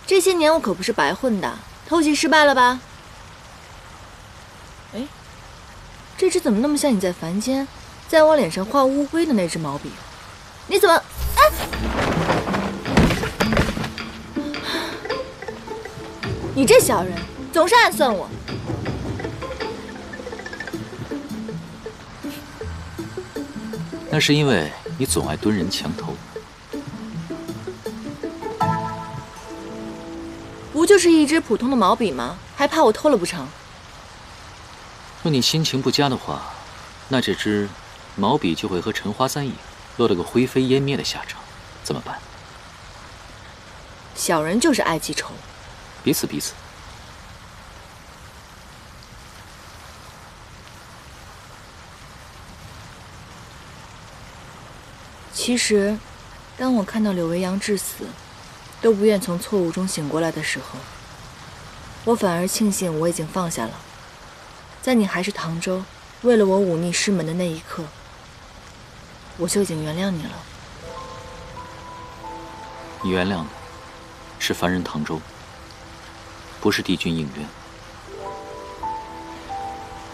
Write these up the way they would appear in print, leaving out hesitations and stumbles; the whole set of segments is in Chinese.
这些年我可不是白混的，偷袭失败了吧？哎，这只怎么那么像你在凡间在我脸上画乌龟的那只毛笔？你怎么……哎！你这小人总是暗算我。那是因为你总爱蹲人墙头。不就是一支普通的毛笔吗？还怕我偷了不成？若你心情不佳的话，那这支毛笔就会和陈花簪一样，落得个灰飞烟灭的下场，怎么办？小人就是爱记仇，彼此彼此。其实，当我看到柳维阳至死都不愿从错误中醒过来的时候，我反而庆幸我已经放下了。在你还是唐州，为了我忤逆师门的那一刻，我就已经原谅你了。你原谅的是凡人唐州，不是帝君应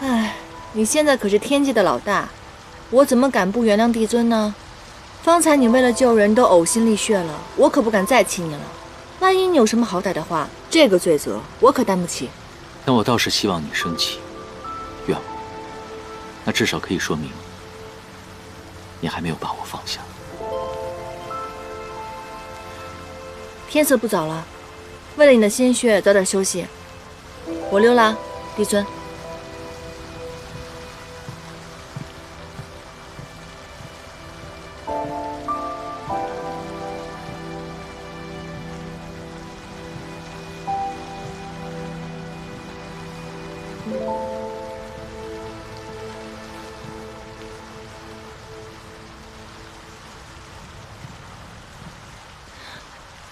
渊。唉，你现在可是天界的老大，我怎么敢不原谅帝尊呢？方才你为了救人都呕心沥血了，我可不敢再气你了。万一你有什么好歹的话，这个罪责我可担不起。但我倒是希望你生气，怨我，那至少可以说明你还没有把我放下。天色不早了，为了你的心血，早点休息。我溜了，帝尊。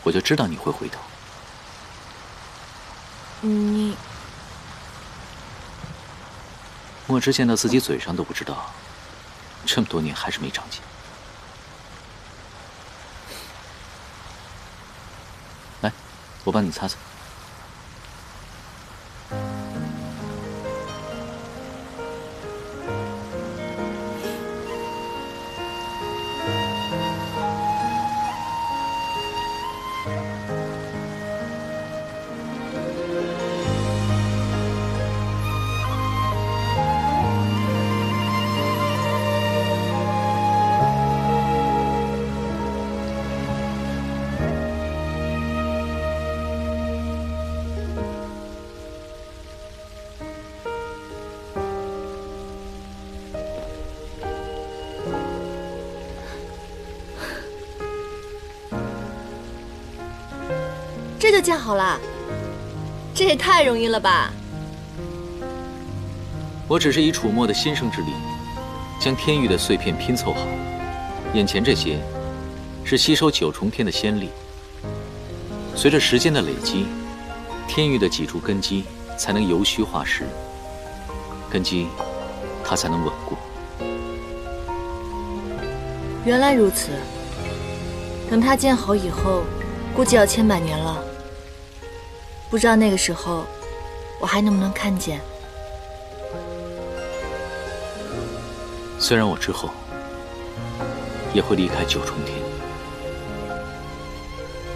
我就知道你会回头。你墨汁见到自己嘴上都不知道，这么多年还是没长进。来，我帮你擦擦。这就建好了，这也太容易了吧！我只是以楚墨的心生之力，将天域的碎片拼凑好。眼前这些，是吸收九重天的仙力。随着时间的累积，天域的几处根基才能由虚化实，根基它才能稳固。原来如此，等它建好以后，估计要千百年了。不知道那个时候，我还能不能看见？虽然我之后也会离开九重天，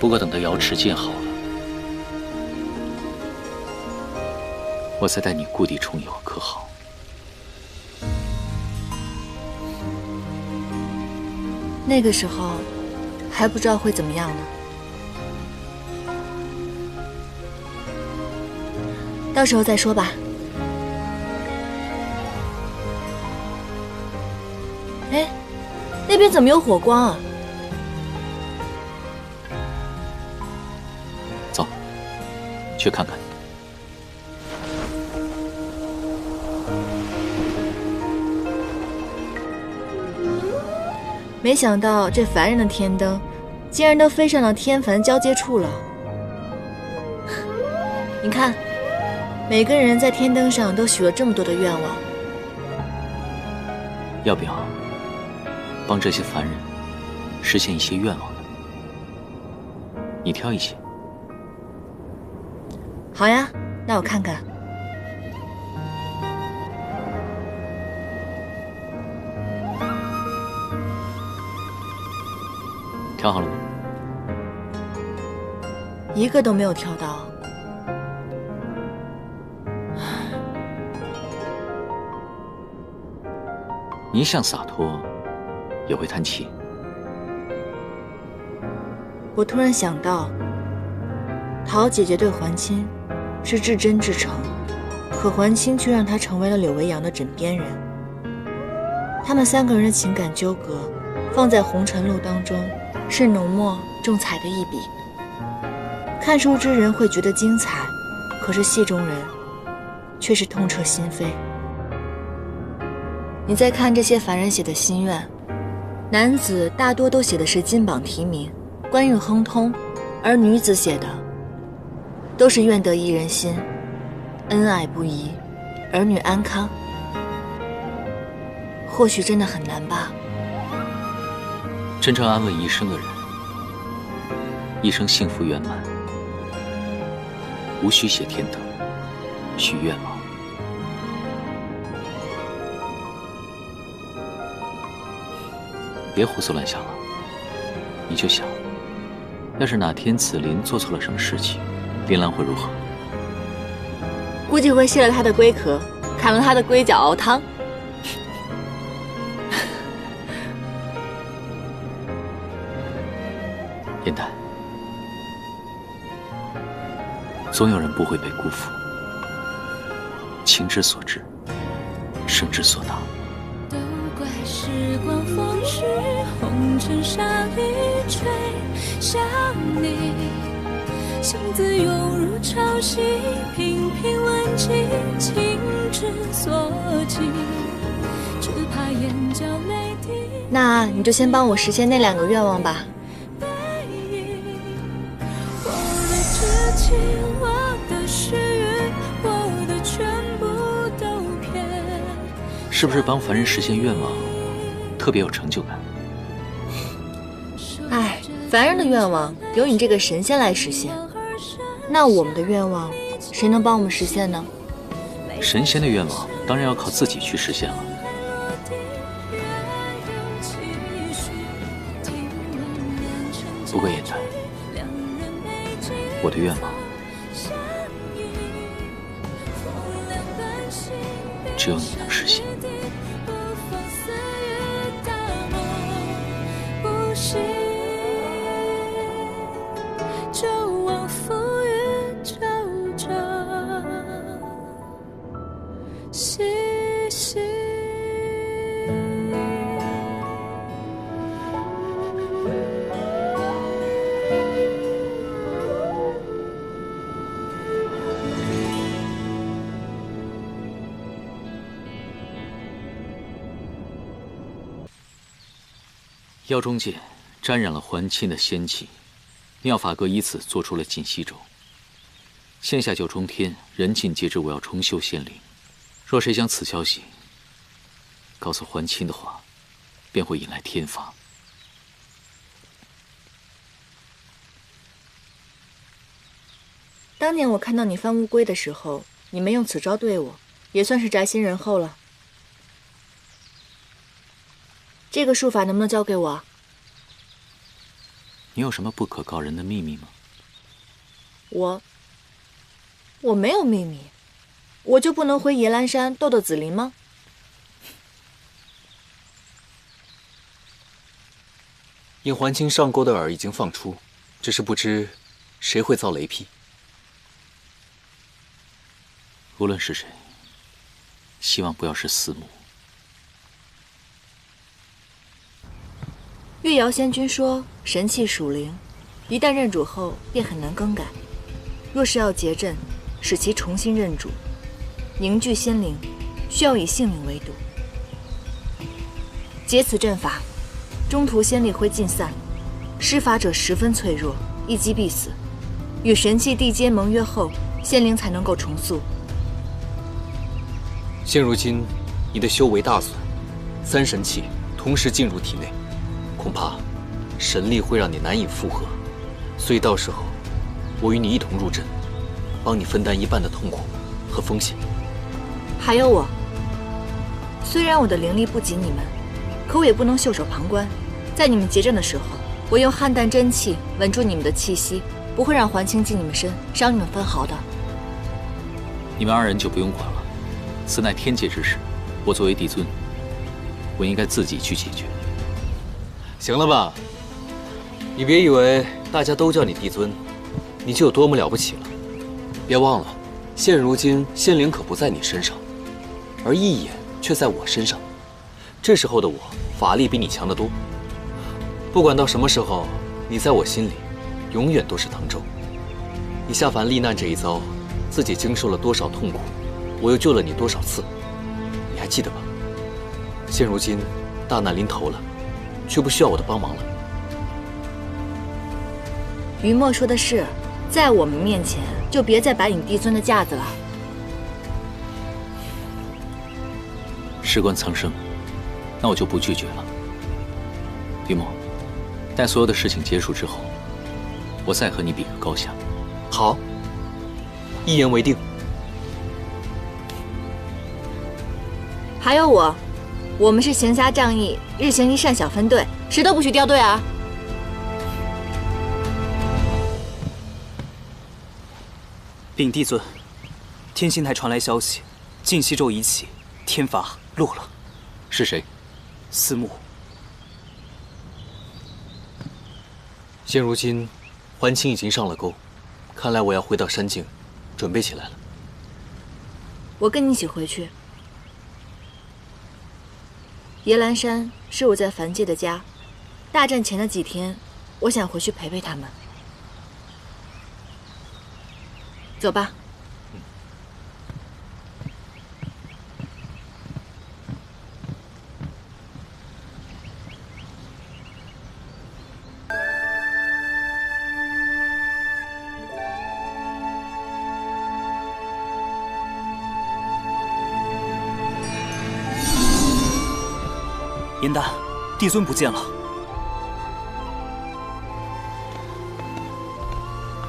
不过等到瑶池建好了，我再带你故地重游，可好？那个时候还不知道会怎么样呢。到时候再说吧。哎，那边怎么有火光啊？走，去看看。没想到这凡人的天灯，竟然都飞上了天凡交接处了。你看。每个人在天灯上都许了这么多的愿望，要不要帮这些凡人实现一些愿望呢？你挑一些，好呀，那我看看。调好了吗？一个都没有调到。你一向洒脱，也会叹气。我突然想到，陶姐姐对桓清是至真至诚，可桓清却让她成为了柳维阳的枕边人。他们3个人的情感纠葛，放在《红尘路》当中，是浓墨重彩的一笔。看书之人会觉得精彩，可是戏中人却是痛彻心扉。你再看这些凡人写的心愿，男子大多都写的是金榜题名、官运亨通，而女子写的都是愿得一人心、恩爱不移、儿女安康。或许真的很难吧。真正安稳一生的人，一生幸福圆满，无需写天德，许愿望。别胡思乱想了，你就想，要是哪天紫菱做错了什么事情，林兰会如何？估计会卸了他的龟壳，砍了他的龟脚熬汤。燕丹，总有人不会被辜负。情之所至，生之所当。都怪时光风逝，红尘沙里吹向你，心字涌入潮汐，频频问起，情之所寄，只怕眼角泪滴。那你就先帮我实现那2个愿望吧。是不是帮凡人实现愿望特别有成就感？哎，凡人的愿望由你这个神仙来实现，那我们的愿望谁能帮我们实现呢？神仙的愿望当然要靠自己去实现了。不过燕丹，我的愿望只有你能实现。妖中剑沾染了还清的仙气，妙法阁以此做出了尽息咒。现下9重天，人尽皆知我要重修仙灵。若谁将此消息告诉还清的话，便会引来天罚。当年我看到你翻乌龟的时候，你没用此招对我，也算是宅心仁厚了。这个术法能不能教给我？你有什么不可告人的秘密吗？我没有秘密，我就不能回野兰山逗逗紫菱吗？应还清上钩的饵已经放出，只是不知谁会遭雷劈。无论是谁，希望不要是司母。月瑶仙君说，神器属灵，一旦认主后便很难更改。若是要结阵，使其重新认主，凝聚仙灵，需要以性命为赌。解此阵法，中途仙力会尽散，施法者十分脆弱，一击必死。与神器缔结盟约后，仙灵才能够重塑。现如今，你的修为大损，3神器同时进入体内，恐怕神力会让你难以负荷，所以到时候我与你一同入阵，帮你分担一半的痛苦和风险。还有我，虽然我的灵力不及你们，可我也不能袖手旁观。在你们结阵的时候，我用汉淡真气稳住你们的气息，不会让还清进你们身，伤你们分毫的。你们二人就不用管了，此乃天界之事，我作为帝尊，我应该自己去解决。行了吧？你别以为大家都叫你帝尊，你就有多么了不起了。别忘了，现如今仙灵可不在你身上，而一眼却在我身上。这时候的我法力比你强得多。不管到什么时候，你在我心里永远都是唐周。你下凡历难这一遭，自己经受了多少痛苦，我又救了你多少次，你还记得吧？现如今大难临头了，却不需要我的帮忙了。于墨说的是，在我们面前就别再摆你帝尊的架子了。事关苍生，那我就不拒绝了。于墨，待所有的事情结束之后，我再和你比个高下。好，一言为定。还有我们是行侠仗义、日行一善小分队，谁都不许掉队啊！禀帝尊，天心台传来消息，晋西州一起，天罚落了。是谁？司慕。现如今，还清已经上了钩，看来我要回到山境，准备起来了。我跟你一起回去。野兰山是我在凡界的家，大战前的几天，我想回去陪陪他们。走吧。严丹，帝尊不见了。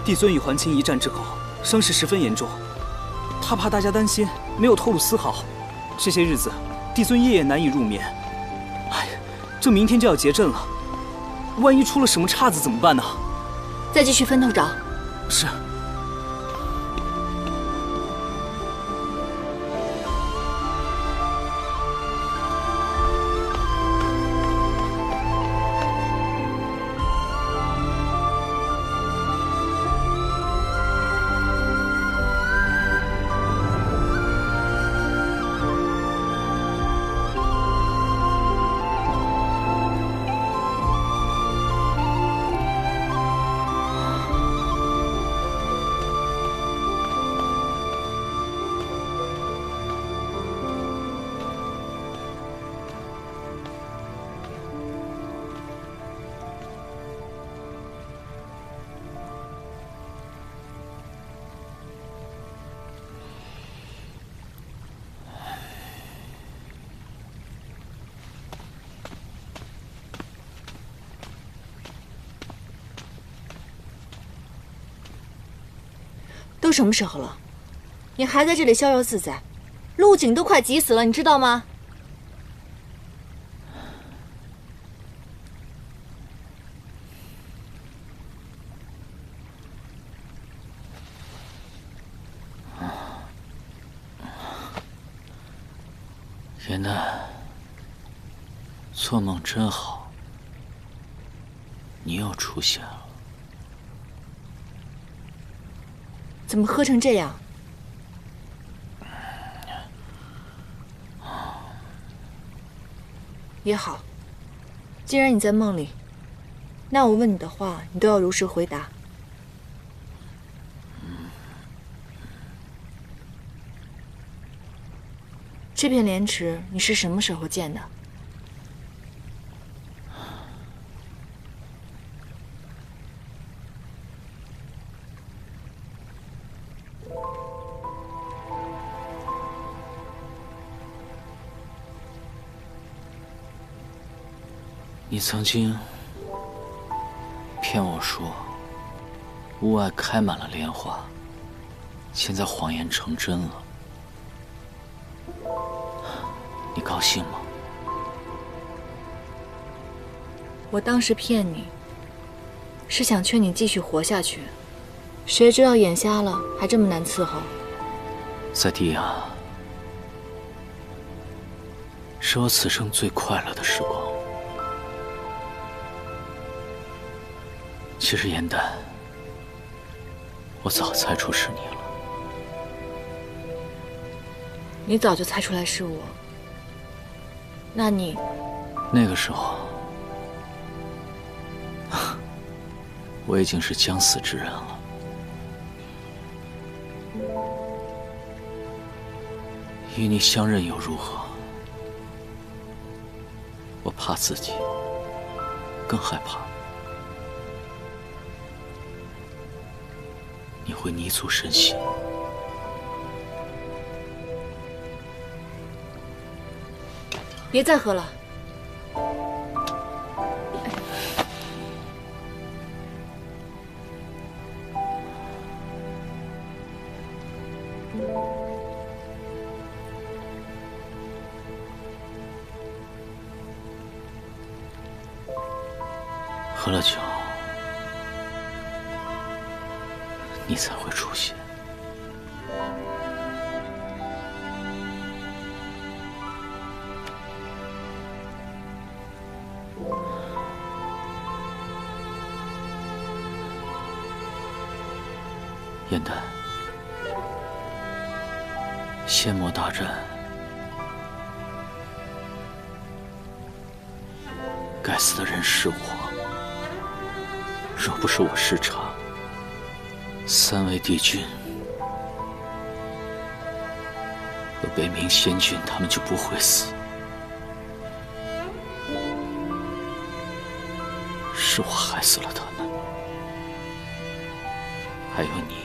帝尊与还清一战之后，伤势十分严重，他怕大家担心，没有透露丝毫。这些日子，帝尊夜夜难以入眠。哎，这明天就要结阵了，万一出了什么岔子怎么办呢？再继续分头找。是。都什么时候了，你还在这里逍遥自在？陆景都快急死了，你知道吗？严丹，做梦真好，你又出现了。怎么喝成这样？也好，既然你在梦里，那我问你的话，你都要如实回答。这片莲池你是什么时候建的？你曾经骗我说，屋外开满了莲花，现在谎言成真了，你高兴吗？我当时骗你，是想劝你继续活下去，谁知道眼瞎了还这么难伺候。赛蒂亚，是我此生最快乐的时光。其实严丹，我早猜出是你了。你早就猜出来是我，那你那个时候，我已经是将死之人了。与你相认又如何？我怕自己，更害怕你会泥足深陷。别再喝了。喝了酒，你才会出现。燕丹，仙魔大战，该死的人是我。若不是我失察，3位帝君和北冥仙君他们就不会死。是我害死了他们。还有你，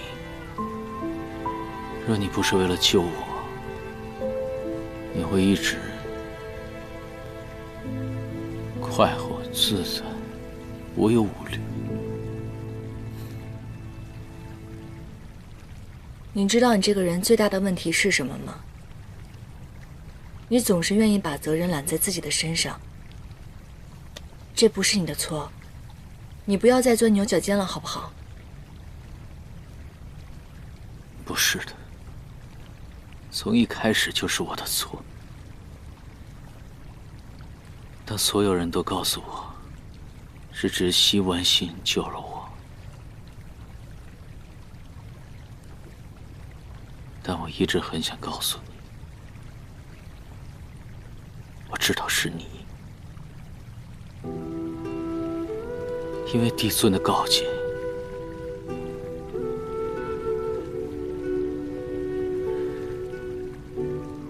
若你不是为了救我，你会一直快活自在，无忧无虑。你知道你这个人最大的问题是什么吗？你总是愿意把责任揽在自己的身上。这不是你的错，你不要再钻牛角尖了，好不好？不是的，从一开始就是我的错。当所有人都告诉我，是直西完心救了我，但我一直很想告诉你，我知道是你，因为帝尊的告诫，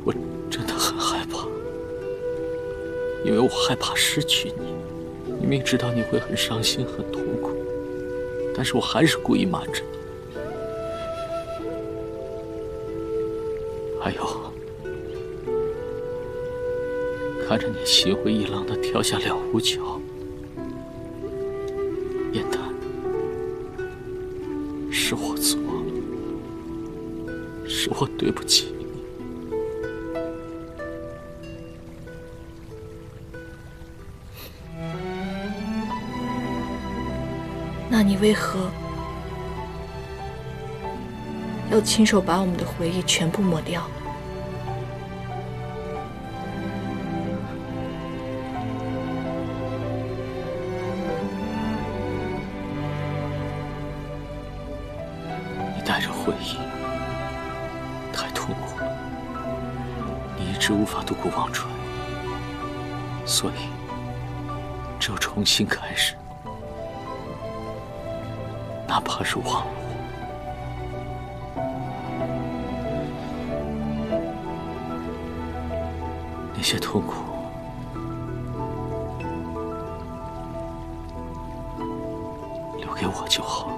我真的很害怕，因为我害怕失去你。明明知道你会很伤心、很痛苦，但是我还是故意瞒着你。还有，看着你心灰意冷地跳下了无桥，燕丹，是我错了，是我对不起你。那你为何要亲手把我们的回忆全部抹掉？你带着回忆，太痛苦了，你一直无法渡过忘川，所以只有重新开始。哪怕是忘了我，那些痛苦，留给我就好。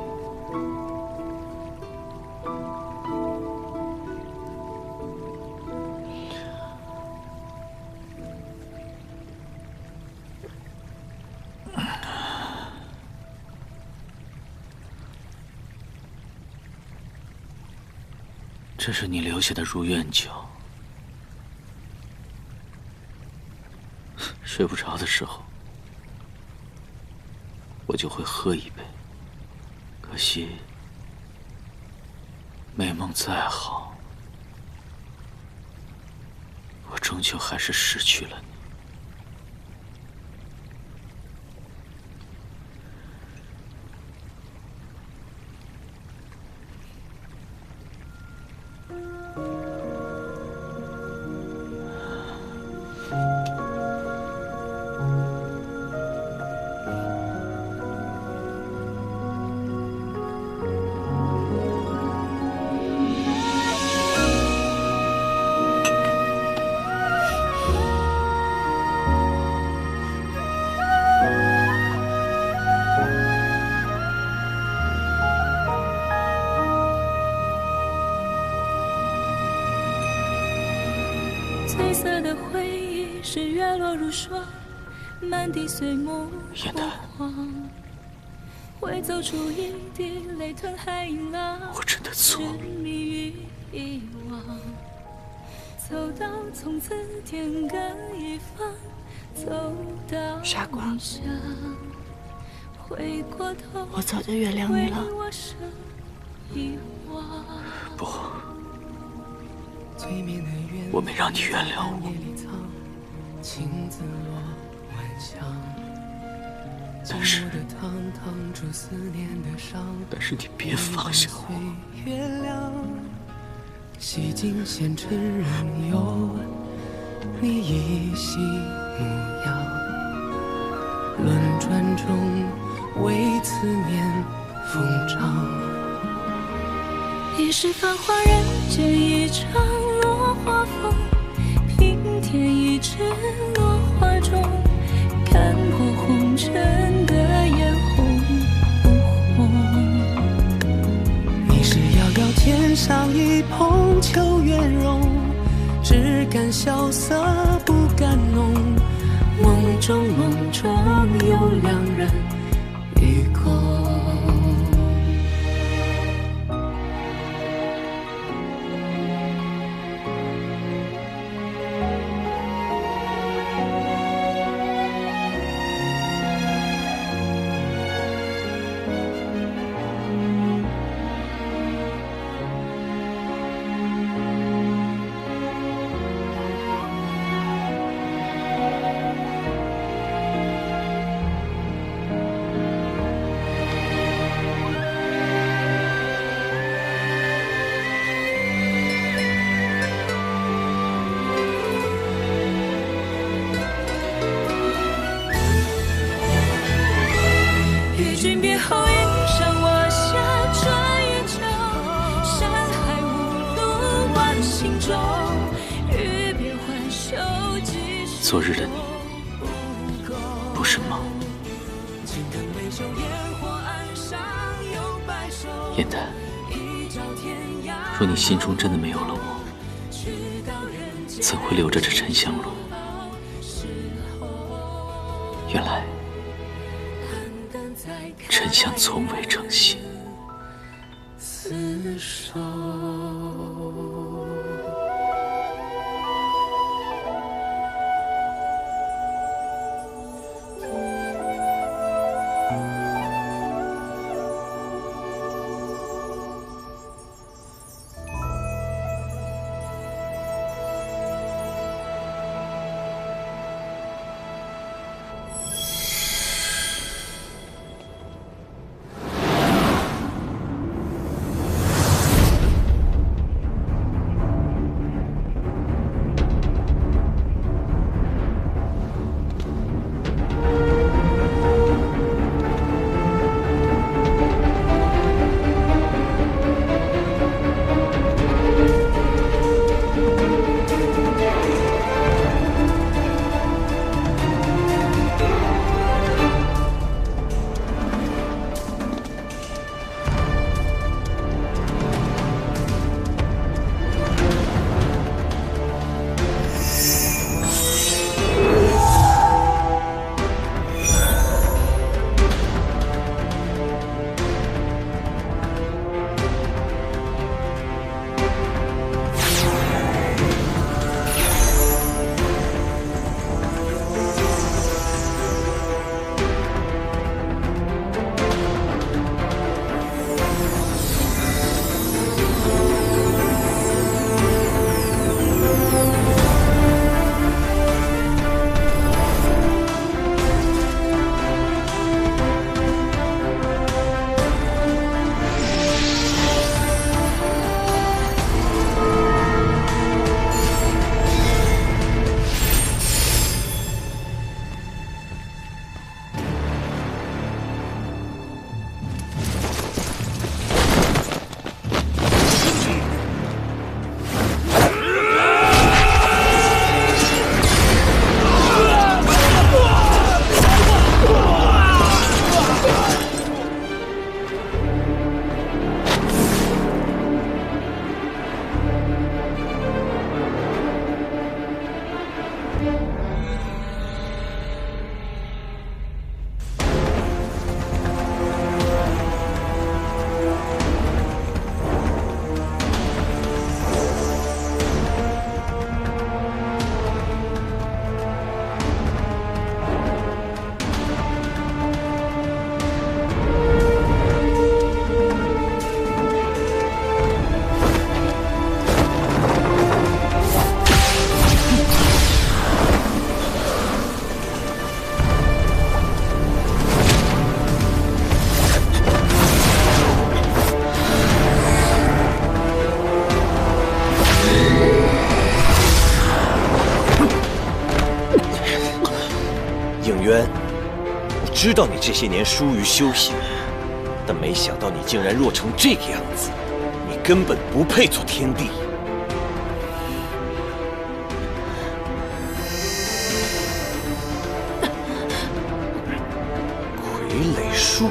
这是你留下的如愿酒，睡不着的时候，我就会喝一杯。可惜，美梦再好，我终究还是失去了你。褪色的回忆是月落如霜，满地碎木枯黄，会走出一滴泪吞海银浪，我真的错了，痴迷于遗忘，走到从此天各一方，走到傻瓜，回过头，我早就原谅你了。不，我没让你原谅我，但是你别放下我。洗尽闲尘仍有你依稀模样，轮转中为思念疯长。一世繁华人间一场落花风，平添一纸落花中，看破红尘的眼红不红。你是遥遥天上一捧秋月容，只感萧瑟不敢浓，梦中有两人与共。昨日的你不是梦，燕丹，若你心中真的没有了我，怎会留着这沉香炉？原来沉香从未成仙。厮守。知道你这些年疏于修行，但没想到你竟然弱成这个样子，你根本不配做天帝。傀儡术。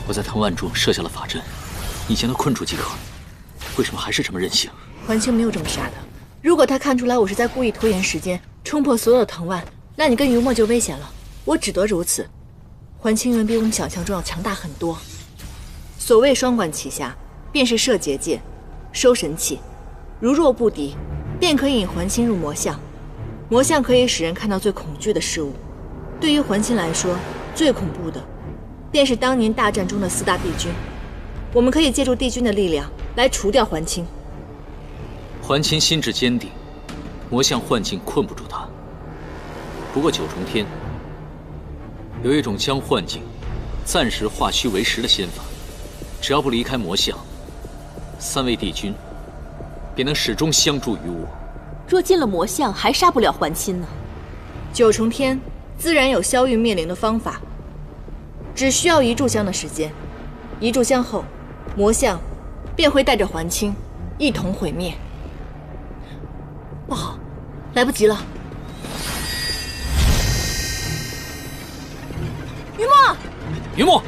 我在藤蔓中设下了法阵，你将他困住即可。为什么还是这么任性？环清没有这么傻的。如果他看出来我是在故意拖延时间，冲破所有的藤蔓，那你跟于墨就危险了。我只得如此。环清远比我们想象中要强大很多。所谓双管齐下，便是摄结界、收神器。如若不敌，便可以引环清入魔像。魔像可以使人看到最恐惧的事物。对于环清来说，最恐怖的。 便是当年大战中的4大帝君，我们可以借助帝君的力量来除掉环清。环清心智坚定，魔像幻境困不住他。不过九重天有一种将幻境暂时化虚为实的仙法，只要不离开魔像，3位帝君便能始终相助于我。若进了魔像，还杀不了环清呢。九重天自然有消域灭灵的方法。 只需要1炷香的时间，1炷香后，魔像便会带着环清一同毁灭。不好，来不及了！于墨，于墨。